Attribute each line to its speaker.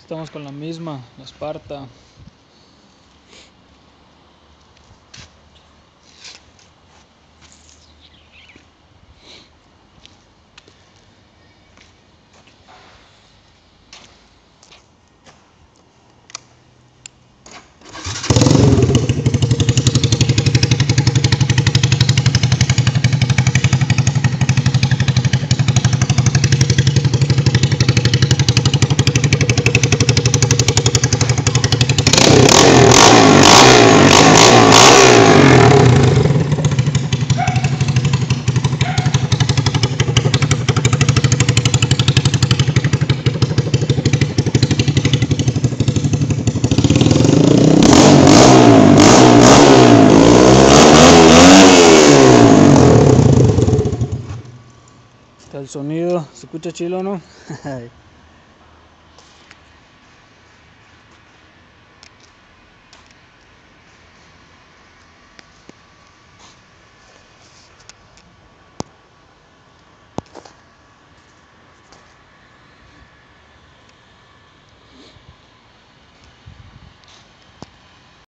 Speaker 1: Estamos con la misma, la Esparta. Está el sonido, ¿se escucha chilo o no?